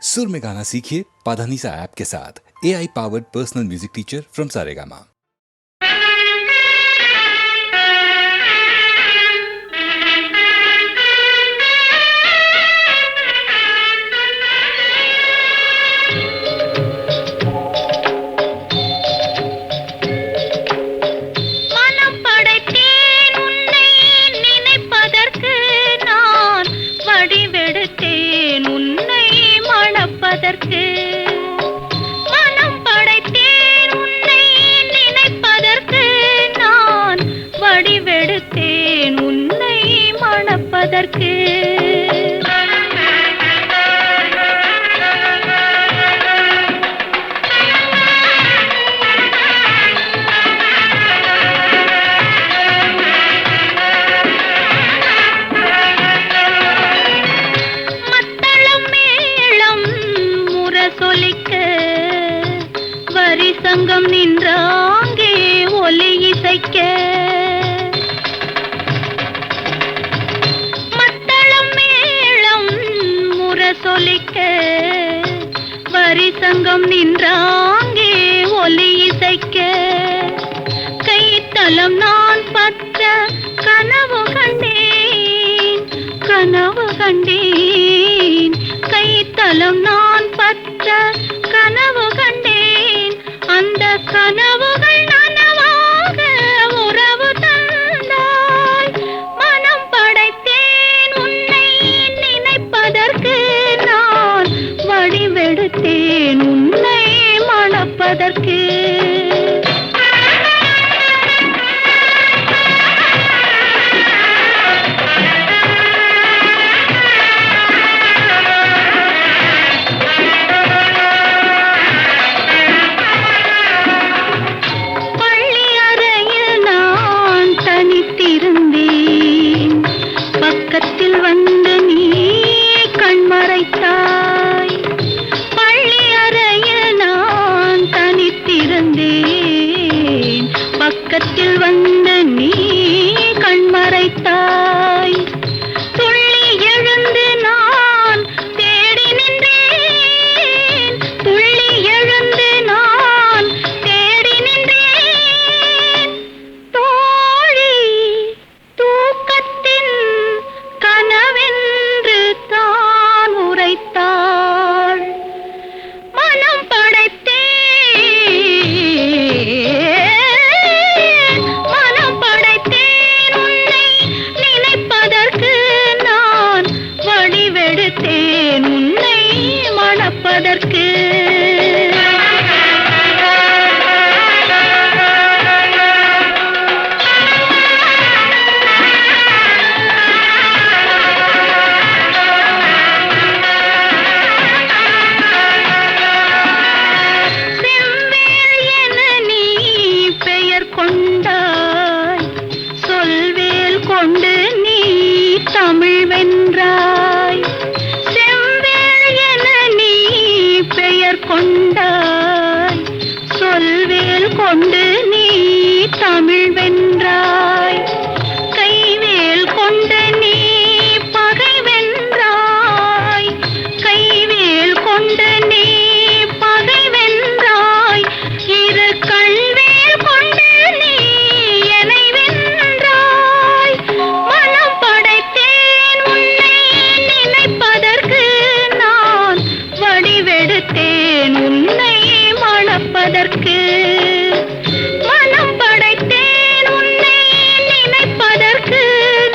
सुर में गाना सीखिए पाधानीसा ऐप के साथ। AI powered personal music teacher from Saregama. சங்கம் நின்றாங்கே ஒலி இசைக்க மத்தளம் மேளம் முரசொலிக்க வரி சங்கம் நின்றாங்கே ஒலி இசைக்க கைத்தலம் நான் பற்ற கனவு கண்டேன் கனவு கண்டேன் கைத்தலம் நான் பற்ற கனவு கண்டேன் அந்த கனவுகள் நனவாக உறவு தந்தாய் மனம் படைத்தேன் உன்னை நினைப்பதற்கு நான் வடிவெடுத்தேன் உன்னை மணப்பதற்கு பக்கத்தில் வந்து நீ கண்மறைத்தாய் பள்ளி அறையில் நான் தனித்திருந்தேன் பக்கத்தில் வந்து நீ கண்மறைத்தாய் துள்ளி எழுந்து நான் தேடி நின்றேன் துள்ளி எழுந்து நான் தேடி நின்றேன் தோழி தூக்கத்தின் கனவென்று தான் உரைத்தாள் மனம் படைத்தேன் உன்னை நினைப்பதற்கு நான் வடிவெடுத்தேன் உன்னை மணப்பதற்கு கொண்டு நீ தமிழ் வென்றாய் செவ்வேள் என நீ பெயர் கொண்டாய் சொல்வேல் கொண்டு நீ தமிழ் வென்றாய் கைவேல் கொண்டு நீ பகை வென்றாய் கைவேல் கொண்டு நீ பகை வென்றாய் இரு கண்வேல் கொண்டு நீ என்னை வென்றாய் மனம் படைத்தேன் உன்னை நினைப்பதற்கு நான் வடிவெடுத்தேன் உன்னை மணப்பதற்கு மனம் படைத்தேன் உன்னை நினைப்பதற்கு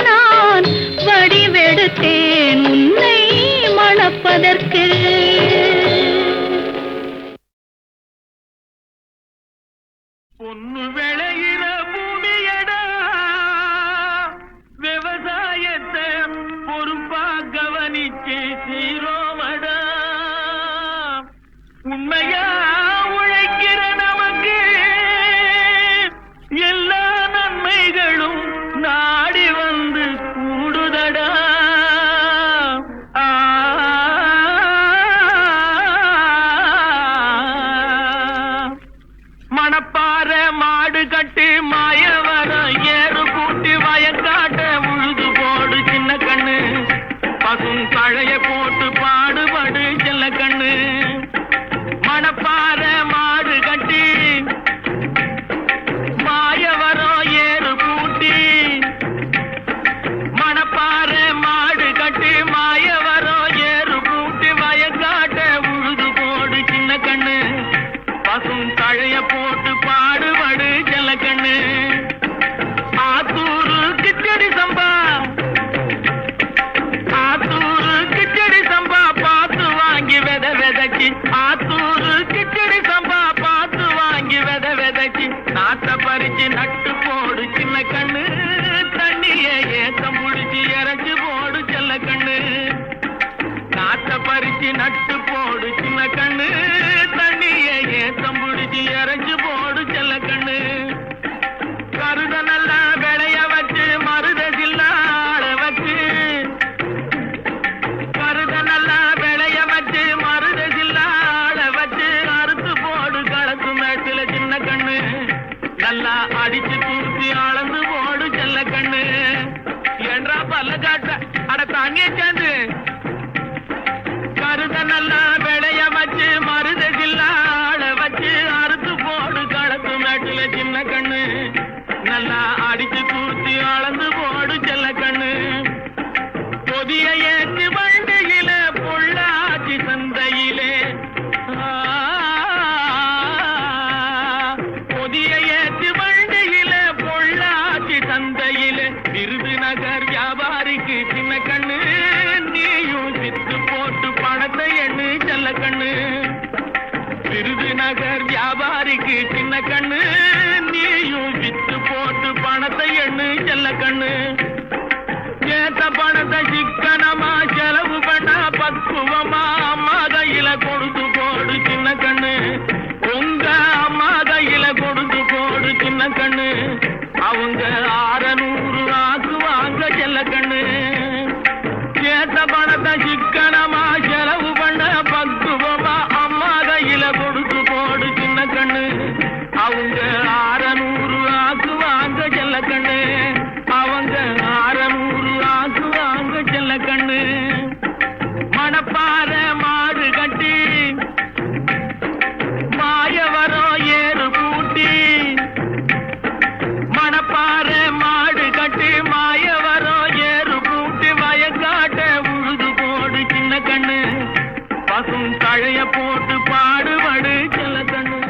நான் வடிவெடுத்தேன் உன்னை மணப்பதற்கு பொன்னு விளையிற பூமியடா விவசாயத்தை பொறுப்பா கவனிச்சு சீரோமடா உண்மையா உழைக்கிற நமக்கு எல்லா நன்மைகளும் நாடி வந்து கூடுதடா மணப்பாற மாடு கட்டி மாயவரம் ஏறு கூட்டி வயக்காட்ட உழுது போடு சின்ன கண்ணு பசும் கழைய போட்டு பாடுபடு செல்ல கண்ணு நல்லா விளைய வச்சு மருதகில்லாள வச்சு அறுத்து போடு களத்து மேட்டுல சின்ன கண்ணு நல்லா அடிச்சு தூத்தி அளந்து போடு செல்ல கண்ணு பொதிய ஏற்றி வண்டியில பொள்ளாச்சி சந்தையிலே பொதிய ஏற்றி வண்டியில பொள்ளாச்சி சந்தையிலே விருதுநகர் வியாபாரிக்கு சின்ன கண்ணு நீயும் வித்து போட்டு பணத்தை எண்ணு செல்ல கண்ணு விருதுநகர் வியாபாரிக்கு சின்ன கண்ணு நீயும் வித்து போட்டு பணத்தை எண்ணு செல்ல கண்ணு ஏத்த பணத்தை சிக்கனமா செலவு பண்ண பக்குவமா அம்மா கையில கொடுத்து போடு சின்ன கண்ணு உங்க அம்மா கையில கொடுத்து போடு சின்ன கண்ணு அவங்க 600 ஆக்குவாங்க செல்ல கண்ணு ஏத்த பணத்தை சிக்கனமா செலவு பண்ண பக்குவமா அம்மா கையில கொடுத்து போடு சின்ன கண்ணு அவங்க 600 ஆக்குவாங்க செல்ல கண்ணு அவங்க 600 ஆக்குவாங்க செல்ல கண்ணு மணப்பாற மாடு கட்டி மாயவரம் ஏறு பூட்டி மணப்பாற மாடு கட்டி மாயவரம் ஏறு பூட்டி வயக்காட்ட உழுது போடு சின்ன கண்ணு பசும் தழைய போட்டு பாடுபடு செல்ல கண்ணு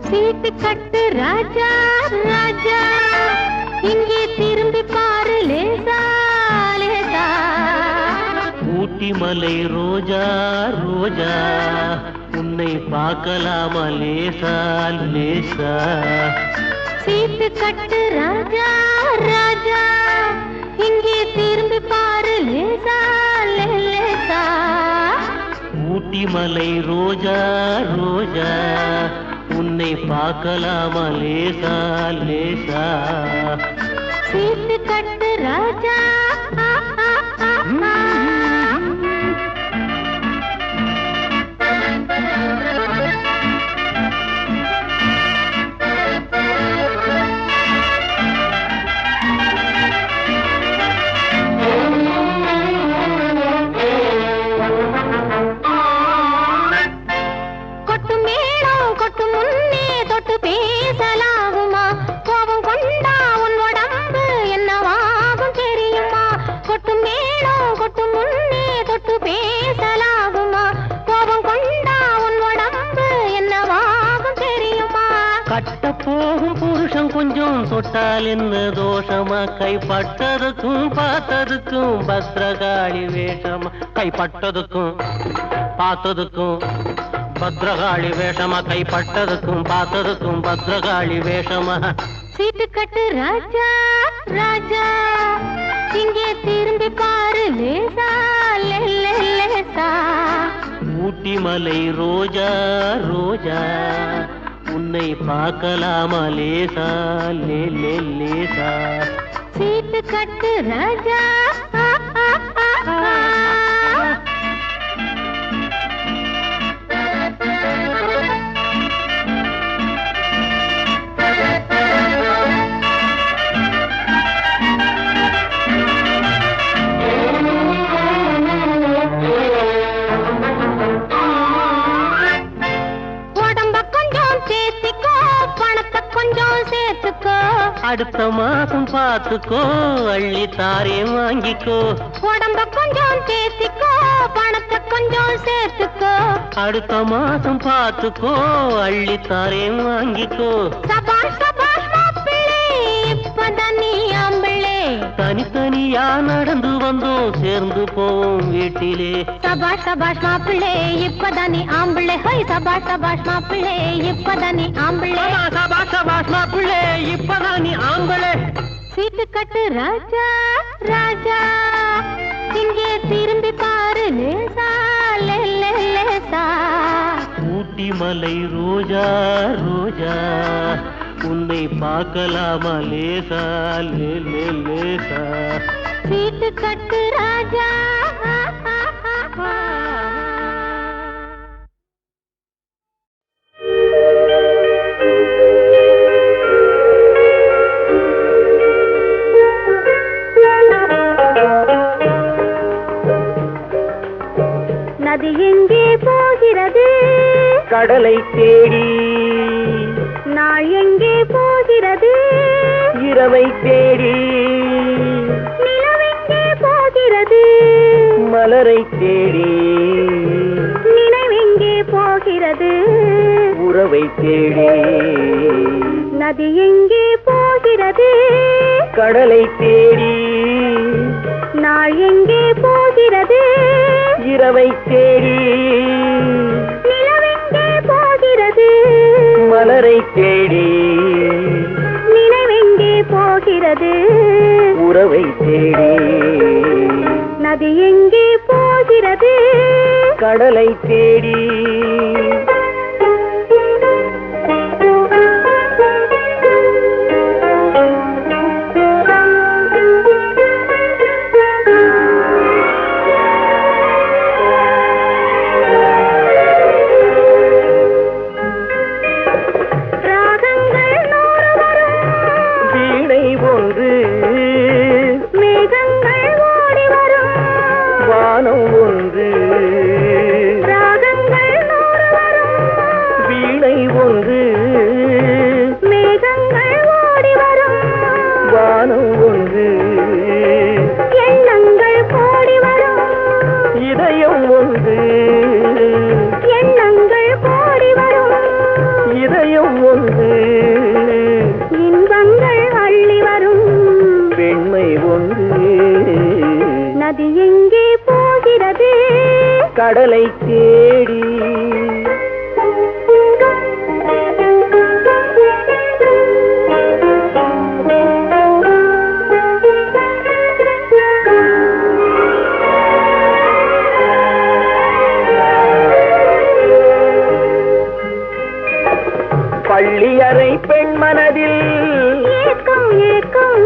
சீட்டு கட்டு ராஜா ராஜா இங்கே திரும்பி பாரு லேசா லேசா ஊட்டி மலை ரோஜா ரோஜா உன்னை பார்க்கலாமா லேசா லேசா சீட்டு கட்டு ராஜா ராஜா இங்கே திரும்பி பாரு லேசா லேசா ஊட்டி மலை ரோஜா ரோஜா உன்னை பார்க்கலாமா லேசா லேசா சீட்டு கட்டு ராஜா கொட்டு மேளம் கொட்டு முன்னே தொட்டு பேசலாகுமா கோபம் கொண்டா உன் உடம்பு என்னவாகும் தெரியுமா கொட்டு மேளம் கொட்டு முன்னே தொட்டு பேசலாகுமா கோபம் கொண்டா உன் உடம்பு என்னவாகும் தெரியுமா கட்ட போகும் புருஷன் கொஞ்சம் தொட்டால் என்ன தோஷமா கைப்பட்டதுக்கும் பார்த்ததுக்கும் பத்ரகாளி வேஷமா கைப்பட்டதுக்கும் பார்த்ததுக்கும் பத்ரகாளி வேஷமா கைப்பட்டதுக்கும் பார்த்ததுக்கும் பத்ரகாளி வேஷமா சீட்டு கட்டு ராஜா ராஜா இங்கே திரும்பி பாரு லேசா லேசா ஊட்டி மலை ரோஜா ரோஜா உன்னை பார்க்கலாமா லேசா லேசா சீட்டு கட்டு ராஜா அடுத்த மாசம் பார்த்துக்கோ அள்ளி தாரே வாங்கிக்கோ உடம்ப கொஞ்சம் தேத்திக்கோ பணத்தை கொஞ்சம் சேர்த்துக்கோ அடுத்த மாசம் பார்த்துக்கோ அள்ளி தாரே வாங்கிக்கோ சபாஷ் சபாஷ் மாப்பிள்ளை இப்பதான் நீ ஆம்பிள்ளை தனித்தனியா நடந்து வந்தோம் சேர்ந்து போவோம் வீட்டிலே சபாஷ் சபாஷ் மாப்பிள்ளை இப்பதான் நீ ஆம்பிள்ளை ஹோய் சபாஷ் சபாஷ் மாப்பிள்ளை இப்பதான் நீ ஆம்பிள்ளை சபாஷ் சபாஷ் மாப்பிள்ளை இப்பதான் நீ ஆம்பளை சீட்டு கட்டு ராஜா ராஜா இங்கே திரும்பி பாரு லேசா லேசா ஊட்டி மலை ரோஜா ரோஜா உன்னை பார்க்கலாமா லேசா லேசா சீட்டு கட்டு ராஜா நதி எங்கே போகிறது கடலை தேடி நாள் எங்கே போகிறது இரவை தேடி நிலவெங்கே போகிறது மலரை தேடி நினைவெங்கே போகிறது உறவை தேடி நதி எங்கே போகிறது கடலை தேடி நாள் எங்கே போகிறது இரவை தேடி நிலவெங்கே போகிறது மலரை தேடி நினைவெங்கே போகிறது உறவை தேடி நதி எங்கே போகிறது கடலை தேடி கடலை தேடி பள்ளியறை பெண் மனதில் ஏக்கம் ஏக்கம்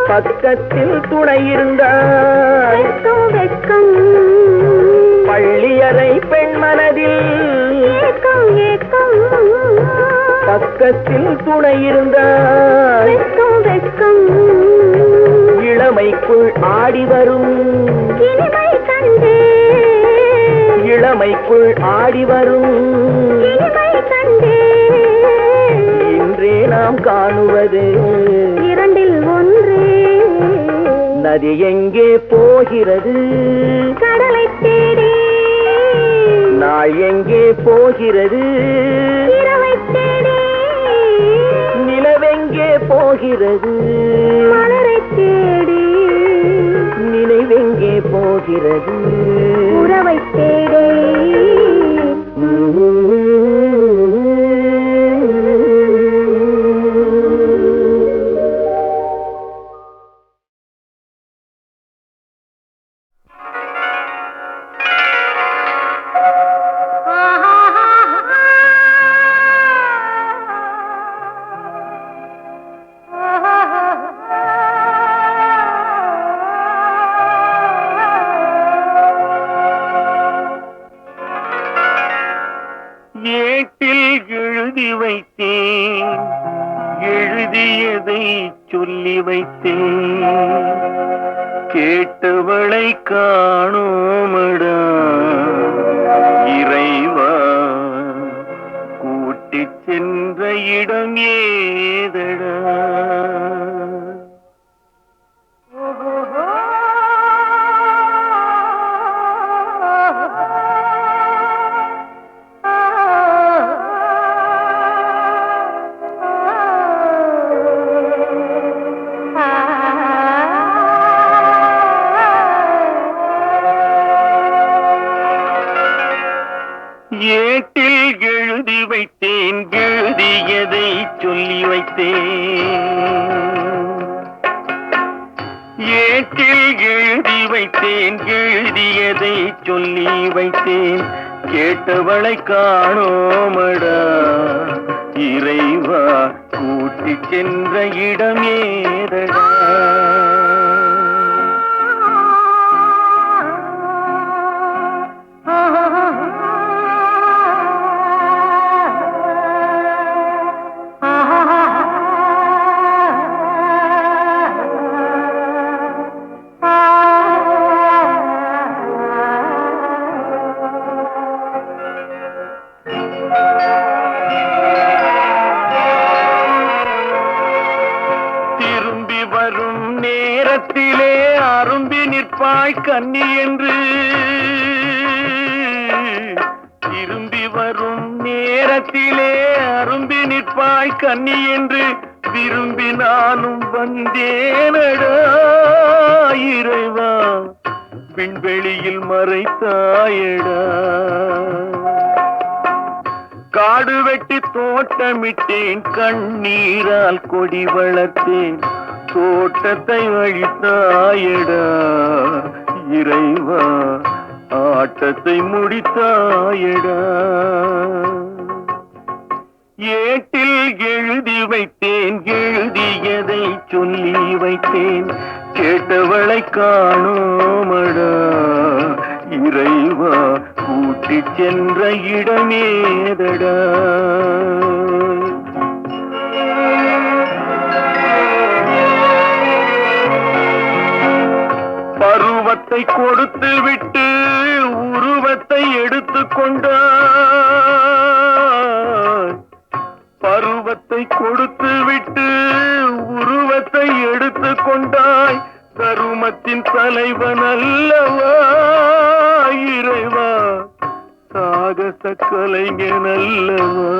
பக்கத்தில் துணை இருந்தால் வெட்கம் வெட்கம் பள்ளியறை பெண் மனதில் ஏக்கம் ஏக்கம் பக்கத்தில் துணை இருந்தால் வெட்கம் வெட்கம் இளமைக்குள் ஆடி வரும் இனிமை கண்டு இளமைக்குள் ஆடி வரும் இனிமை கண்டு இன்றே நாம் காணுவது இரண்டில் ஒன்றே நதி எங்கே போகிறது கடலை தேடி நாள் எங்கே போகிறது இரவை தேடி நிலவெங்கே போகிறது மலரை தேடி நினைவெங்கே போகிறது உறவை தேடி ஏட்டில் எழுதி வைத்தேன் எழுதியதை சொல்லி வைத்தேன் கேட்டவளை காணோமடா இறைவா கூட்டிச் சென்ற இடம் ஏதடா ஏட்டில் எழுதி வைத்தேன் எழுதியதை சொல்லி வைத்தேன் ஏட்டில் எழுதி வைத்தேன் எழுதியதை சொல்லி வைத்தேன் கேட்டவளை காணோமடா இறைவா கூட்டிச் சென்ற இடம் ஏதடா கன்னி என்று திரும்பி வரும் நேரத்திலே அரும்பி நிற்பாய் கன்னி என்று விரும்பி நானும் வந்தேனடா இறைவா விண்வெளியில் மறைத்தாயடா காடு வெட்டி தோட்டமிட்டேன் கண்ணீரால் கொடி வளர்த்தேன் தோட்டத்தை அழித்தாயடா இறைவா ஆட்டத்தை முடித்தாயடா ஏட்டில் எழுதி வைத்தேன் எழுதியதை சொல்லி வைத்தேன் கேட்டவளை காணோமடா இறைவா கூட்டிச் சென்ற இடமேதடா பருவத்தை கொடுத்து விட்டு உருவத்தை எடுத்துக் கொண்டாய் பருவத்தை கொடுத்து விட்டு உருவத்தை எடுத்துக் கொண்டாய் கருமத்தின் தலைவன் அல்லவா இறைவா சாகச கலைஞன் அல்லவா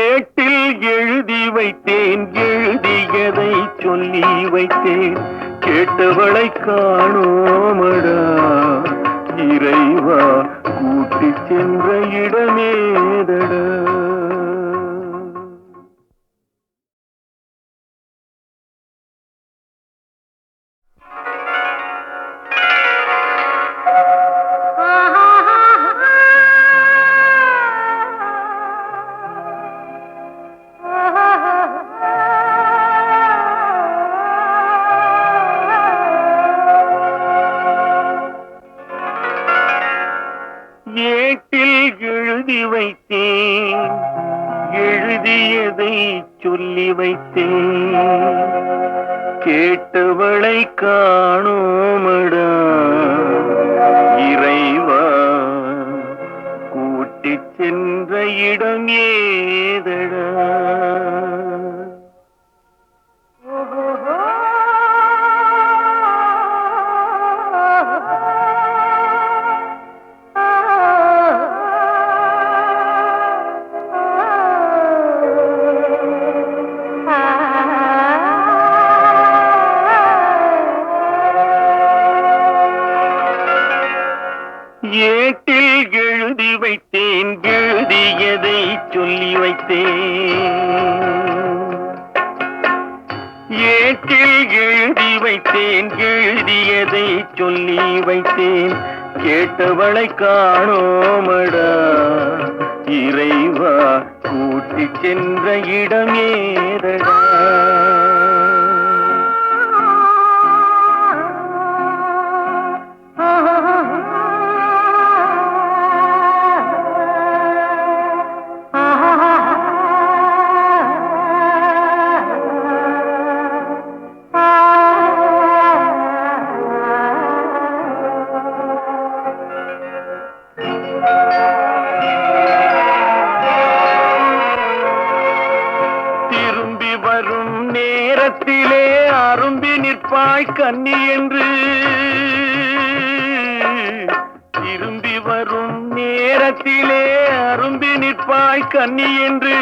ஏட்டில் எழுதி வைத்தேன் எழுதியதை சொல்லி வைத்தேன் கேட்டவளை காணோமடா இறைவா கூட்டிச் சென்ற இடமேதடா ஏட்டில் எழுதி வைத்தேன் எழுதியதை சொல்லி வைத்தேன் கேட்டவளை காணோமடா இறைவா கூட்டிச் சென்ற இடம் ஏதடா ஏட்டில் எழுதி வைத்தேன் எழுதியதை சொல்லி வைத்தேன் ஏட்டில் எழுதி வைத்தேன் எழுதியதை சொல்லி வைத்தேன் கேட்டவளை காணோமடா இறைவா கூட்டிச் சென்ற இடமேதடா நேரத்திலே அரும்பி நிற்பாய் கன்னி என்று திரும்பி வரும் நேரத்திலே அரும்பி நிற்பாய் கன்னி என்று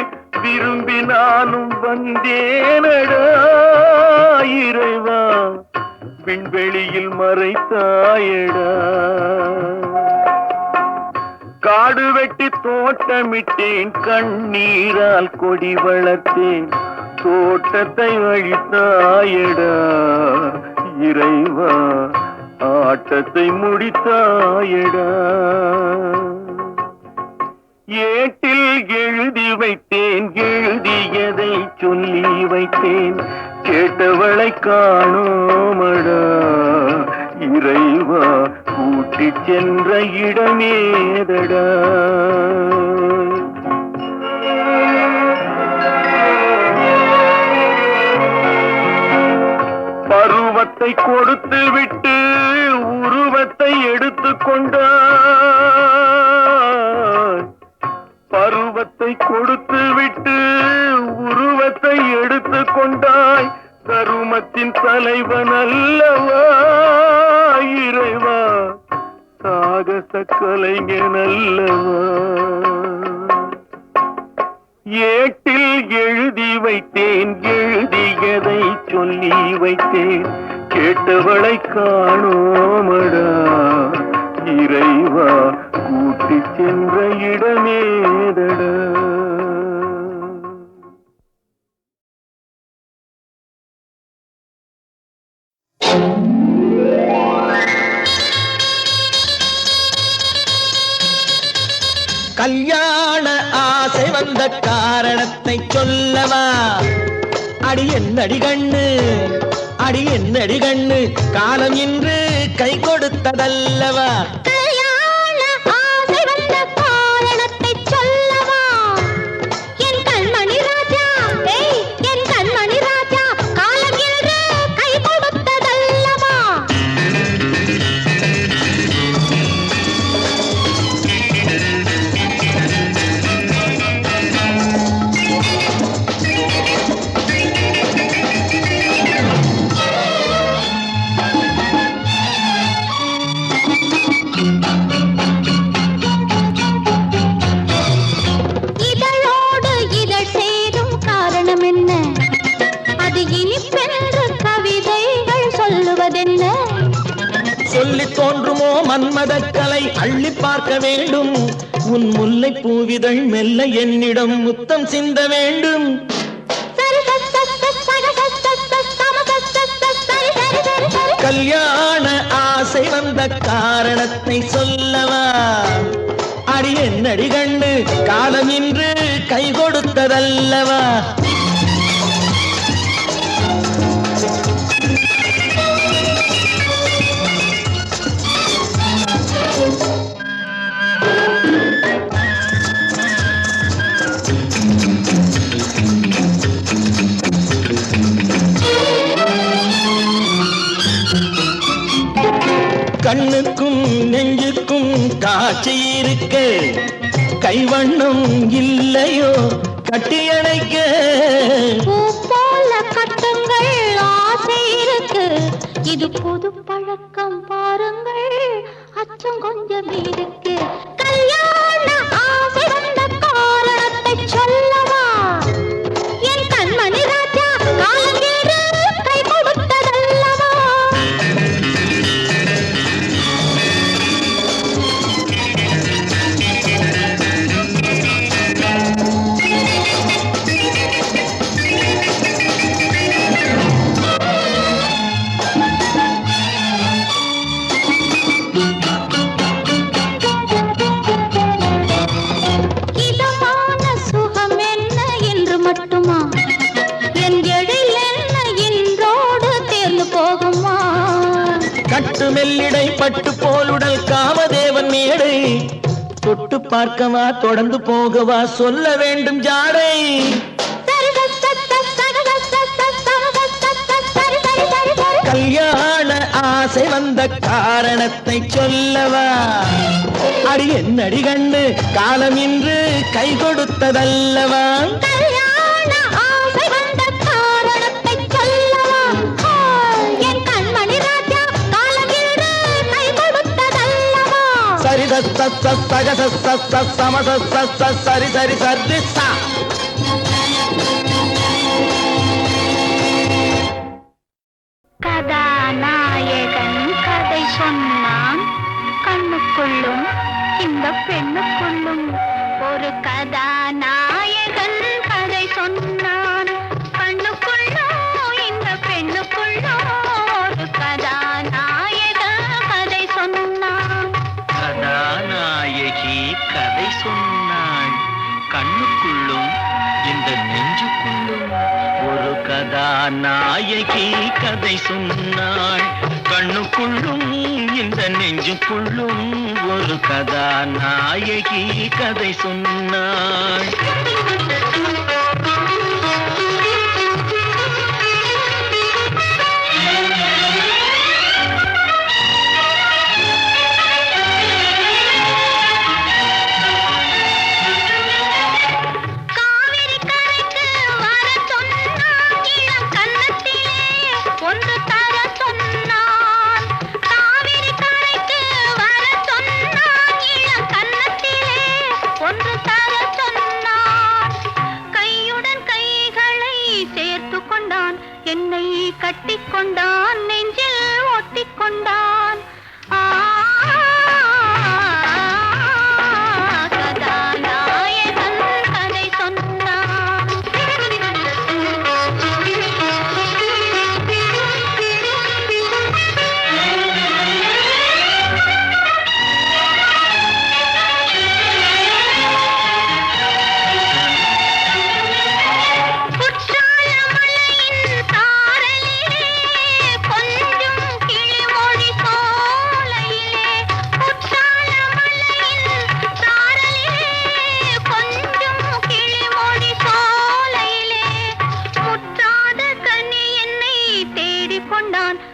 விரும்பி நானும் வந்தேனடா இறைவா விண்வெளியில் மறைத்தாயடா காடு வெட்டி தோட்டமிட்டேன் கண்ணீரால் கொடி வளர்த்தேன் தோட்டத்தை அழித்தாயடா இறைவா ஆட்டத்தை முடித்தாயடா ஏட்டில் எழுதி வைத்தேன் எழுதியதை சொல்லி வைத்தேன் கேட்டவளை காணோமடா இறைவா கூட்டிச் சென்ற இடமேதடா பருவத்தை கொடுத்து விட்டு உருவத்தை எடுத்துக் கொண்டாய் பருவத்தை கொடுத்து விட்டு உருவத்தை எடுத்துக் கொண்டாய் கருமத்தின் தலைவன் அல்லவா வளர்த்த கலைஞன் அல்லவா ஏட்டில் எழுதி வைத்தேன் எழுதியதை சொல்லி வைத்தேன் கேட்டவளை காணோமடா இறைவா கூட்டி சென்ற இடமேதடா கல்யாண ஆசை வந்த காரணத்தை சொல்லவா? அடி என்னடி கண்ணு, அடி என்னடி கண்ணு, காலம் இன்று கை கொடுத்ததல்லவா? கல்யாண ஆசை வந்த காரணத்தை சொல்லவா? என் கண்மணி ராஜா, என் கண்மணி ராஜா, காலம் இன்று கை கொடுத்ததல்லவா? இதழோடு இதழ் சேரும் காரணம் என்ன? அது இனிப்பென்று கவிதைகள் சொல்லுவதென்ன? சொல்லி தோன்றுமோ மன்மதக்கலை அள்ளி பார்க்க வேண்டும். உன் முல்லை பூவிதழ் மெல்ல என்னிடம் முத்தம் சிந்த வேண்டும். கல்யாண ஆசை வந்த காரணத்தை சொல்லவா? அடி என்னடி கண்டு, காலம் இன்று கை கொடுத்ததல்லவா? கண்ணுக்கும் நெஞ்சுக்கும் காட்சி இருக்க, கைவண்ணம் இல்லையோ கட்டியணைக்க? பூ போல கட்டுங்கள் ஆசை இருக்கு, இது புது பழக்கம் பாருங்கள், அச்சம் கொஞ்சம் இருக்கு. கல்யாண ஆசை வந்த காரணத்தை சொல்லவா? என் கண்மணி ராஜா, காலம் இன்று கை கொடுத்ததல்லவா? இதமான சுகம் என்ன என்று மட்டுமா? என் எழில் என்ன இன்றோடு தேர்ந்து போகுமா? கட்டு மெல்லிடை பட்டு போலுடல் காமதேவன் மேடை, தொட்டு பார்க்கவா தொடர்ந்து போகவா சொல்ல வேண்டும் ஜாடை. கல்யாண ஆசை வந்த காரணத்தை சொல்லவா? அடி என்னடி கண்ணு, காலம் இன்று கை கொடுத்ததல்லவா? கல்யாண ஆசை வந்த காரணத்தை சொல்லவா? என் கண்மணி ராஜா, காலம் இன்று கை கொடுத்ததல்லவா? சரி சம சரி சரி சரி சா. கதாநாயகன் கதை சொன்னான், கண்ணுக்குள்ளும் இந்த பெண்ணுக்குள்ளும் ஒரு கதாநாயகன் கதை சொன்னான், கண்ணுக்குள்ளும் இந்த பெண்ணுக்குள்ளும் ஒரு கதாநாயகன் கதை சொன்னான். கதாநாயகி கதை சொன்னாள் கண்ணுக்குள்ளும் இந்த நெஞ்சுக்குள்ளும் ஒரு கதாநாயகி கதை சொன்னாள் கண்ணுக்குள்ளும் இந்த நெஞ்சுக்குள்ளும் ஒரு கதாநாயகி கதை சொன்னாள். காவிரி கரைக்கு வர சொன்னான், இளம் கன்னத்திலே ஒன்று தர சொன்னான். காவிரி கரைக்கு வர சொன்னான், கொண்டான் நெஞ்சில் ஒட்டிக் கொண்டான் கதாநாயகன் கதை சொன்னான்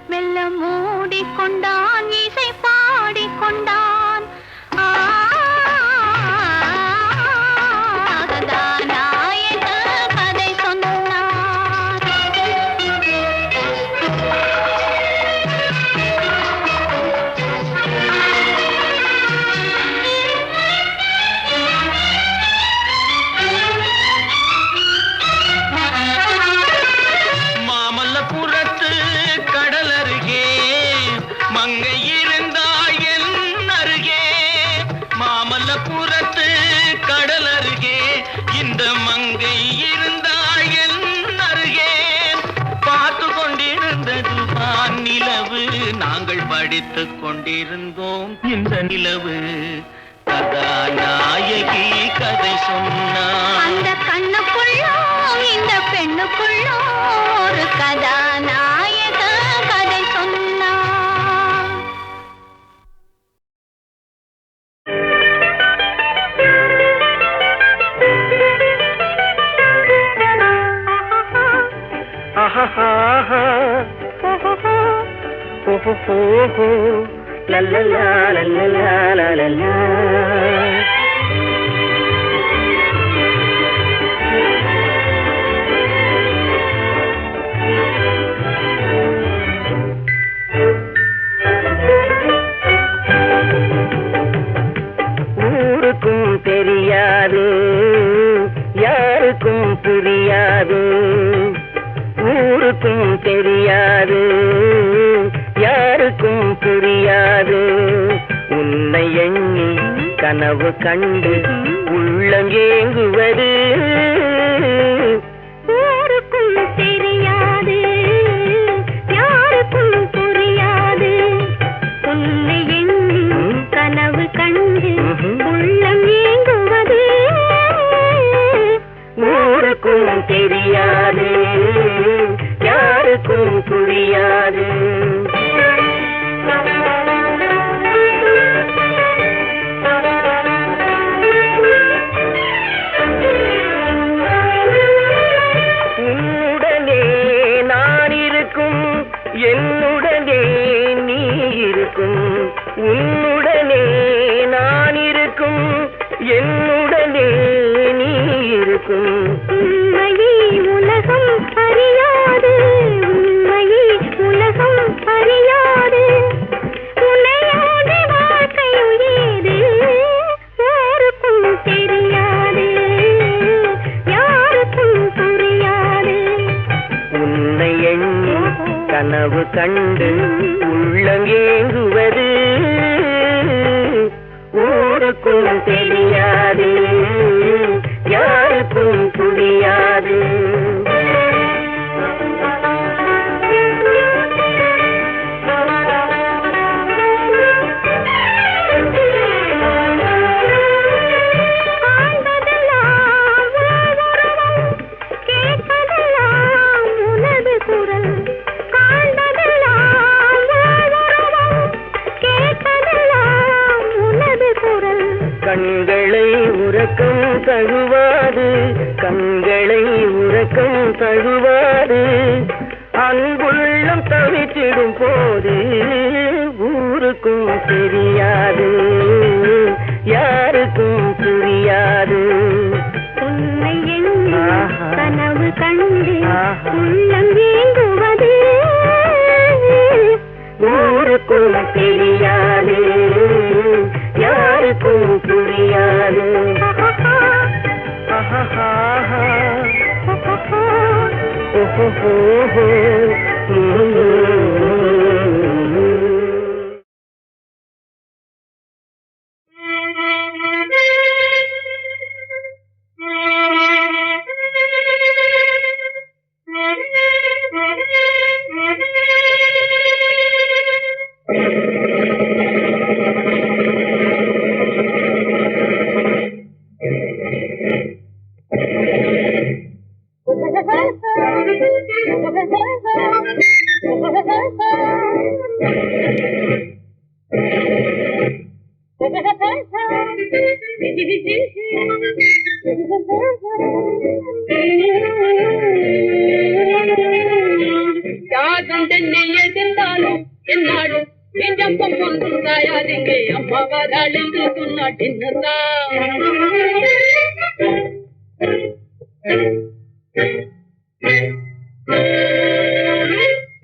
மெல்ல மூடிக்கொண்டான் இசை பாடிக்கொண்டான் கதாநாயக கதை சொன்னான் மாமல்லபுரத்து கடல் அருகே மங்கை இருந்தாள் என் அருகே மாமல்லபுரத்து கடல் அருகே இந்த மங்கை இருந்தாள் என் அருகே பார்த்து கொண்டிருந்தது வான் நிலவு நாங்கள் படித்துக் கொண்டிருந்தோம் இந்த நிலவு கதாநாயகி கதை சொன்னான் அந்த கண்ணுக்குள்ளோ இந்த பெண்ணுக்குள்ளோ ஒரு கதாநாயக கதை சொன்னான் la la la la la la la la. ஊருக்கும் தெரியாது யாருக்கும் புரியாது ஊருக்கும் தெரியாது யாருக்கும் புரியாது உன்னை எண்ணி கனவு கண்டு உள்ளம் ஏங்குவது ஊருக்கும் தெரியாது யாருக்கும் புரியாது உன்னை எண்ணி கனவு கண்டு உள்ளம் ஏங்குவது ஊருக்கும் தெரியாது யாருக்கும் புரியாது உன்னுடனே நான் இருக்கும் என்னுடனே நீ இருக்கும் உன்னுடனே நான் இருக்கும் என்னுடனே நீ இருக்கும் உண்மையை உலகம் அறியாது உண்மையை உலகம் அறியாது உன்னையோட வாழ்க்கை உயேது யாருக்கும் தெரியாது யாருக்கும் புரியாது உன்னை எண்ணி கனவு கண்டு உள்ளம் ஏங்குவது ஊருக்கும் தெரியாது யாருக்கும் புரியாது கண்களை உறக்கம் தழுவாது கண்களை உறக்கம் தழுவாது அன்புள்ளம் தவித்திடும் போது ஊருக்கும் தெரியாது யாருக்கும் புரியாது உன்னை எண்ணி கனவு கண்டு உள்ளம் ஏங்குவது ஊருக்கும் தெரியாது யாருக்கும் புரியாது ஓஹோ யாரும் தென்னை எதிர்த்தாலும் என்னாலும் நெஞ்சம்பம் ஒன்றும் தாயாதிங்கே அம்மாவாரால் என்று சொன்னாட்டின்னுதான்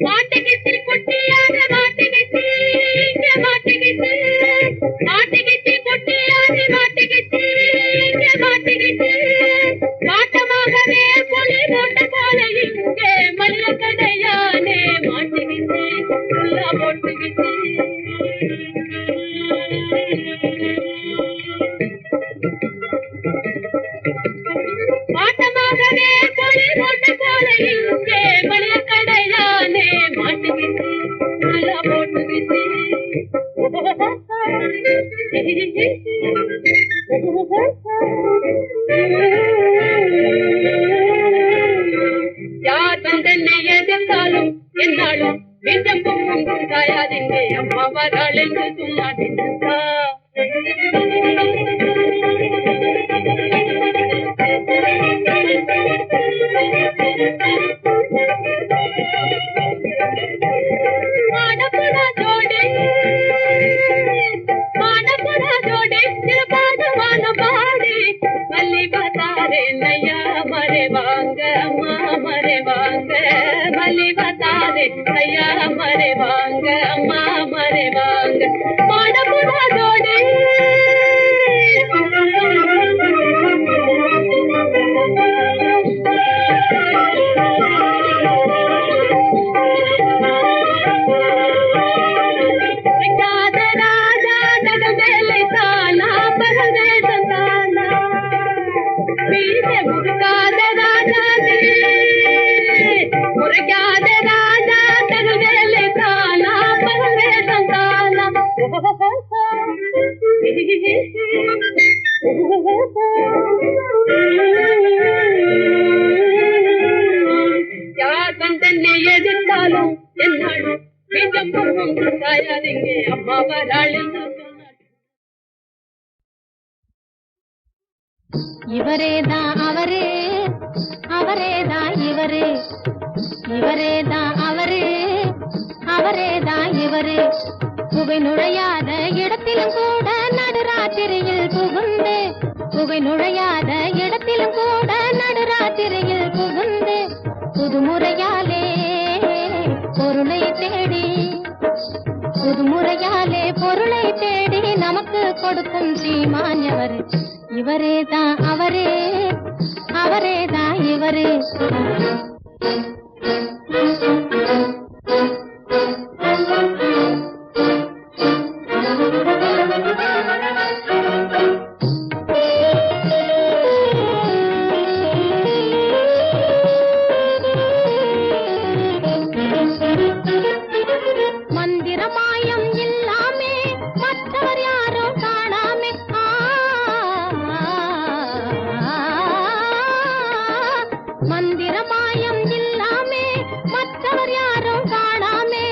மாட்டுக்கிட்டு கொட்டியாக மாட்டுக்கிட்டு இங்க மாட்டுக்கிட்டு மாட்டுக்கிட்டு கொட்டியாக மாட்டுக்கிட்டு இங்க மாட்டுக்கிட்டு மாட்டமாகவே பொலி போட்ட போல இங்கே மல்ல கடையானே மாட்டுக்கிட்டு உள்ளா போட்டுக்கிட்டு மாட்டமாகவே பொலி போட்ட போல இங்கே மல்ல கடையானே மாட்டுக்கிட்டு உள்ளா போட்டுக்கிட்டு யார் வந்தென்னை எதிர்த்தாலும் என்னாலும் நெஞ்சம்பம் ஒன்றும் தாயாதிங்கே அம்மாவாரால் என்று சொன்னாதின்னுதா மாடப்புறா ஜோடி பாடுவான பாடி மல்லி பத்தாரே நையா மரே வாங்க அம்மா மரே வாங்க மல்லி பத்தாரே நையா மரே வாங்க அம்மா மரே வாங்க மாடப்புறா ஜோடி யார் தன்னை எதிர்த்தாலும் என்னாலும் நெஞ்சம்பம் ஒன்றும் தாயாதிங்கே அம்மாவாரால் என்று சொன்னார் இவரேதான் அவரே அவரேதான் இவரே இவரேதான் அவரே அவரேதான் இவரே புகை நுழையாத இடத்திலும் கூட நடுராத்திரியில் புகுந்து புகை நுழையாத இடத்திலும் கூட நடுராத்திரியில் புகுந்து புதுமுறையாலே பொருளை தேடி புதுமுறையாலே பொருளை தேடி நமக்கு கொடுக்கும் சீமான் எவர் இவரேதான் அவரே அவரேதான் இவரே மந்திரமாயம் இல்லாமே மற்றவர் யாரும் காணாமே மந்திரமாயம் இல்லாமே மற்றவர் யாரும் காணாமே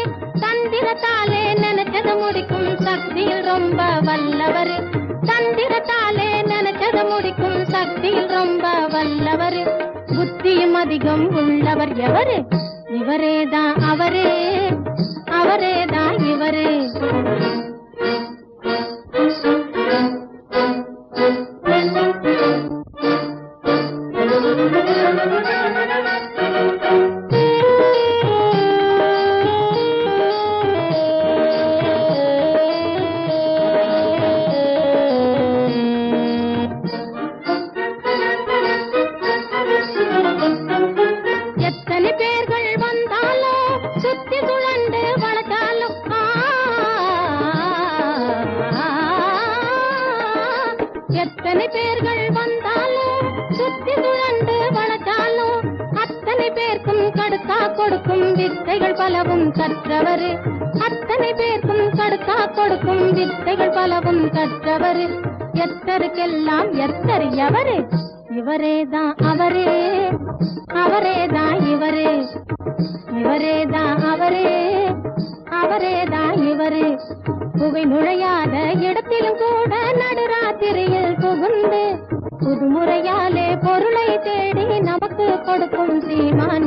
தந்திரத்தாலே நினைச்சது முடிக்கும் சக்தியில் ரொம்ப வல்லவர் தந்திரத்தாலே நினைச்சது முடிக்கும் சக்தியில் ரொம்ப வல்லவர் புத்தியும் அதிகம் உள்ளவர் எவரு இவரேதான் அவரே அவரேதான் இவரே எத்தனை பேர்கள் வந்தாலும் சுத்தி சுழண்டு வளர்த்தாலும் எத்தனை பேர்கள் வந்தாலும் சுத்தி சுழண்டு வளர்த்தாலும் அத்தனை பேருக்கும் கடுக்கா கொடுக்கும் வித்தைகள் பலவும் கற்றவர் அத்தனை பேருக்கும் கடுக்கா கொடுக்கும் வித்தைகள் பலவும் கற்றவர் எத்தருக்கெல்லாம் எத்தர் எவரு இவரேதான் அவரே அவரேதான் இவரே இவரேதான் அவரே அவரேதான் இவரே புகை நுழையாத இடத்திலும் கூட நடுராத்திரியில் புகு புதுமுறையாலே பொருளை தேடி நமக்கு கொடுக்கும் சீமான்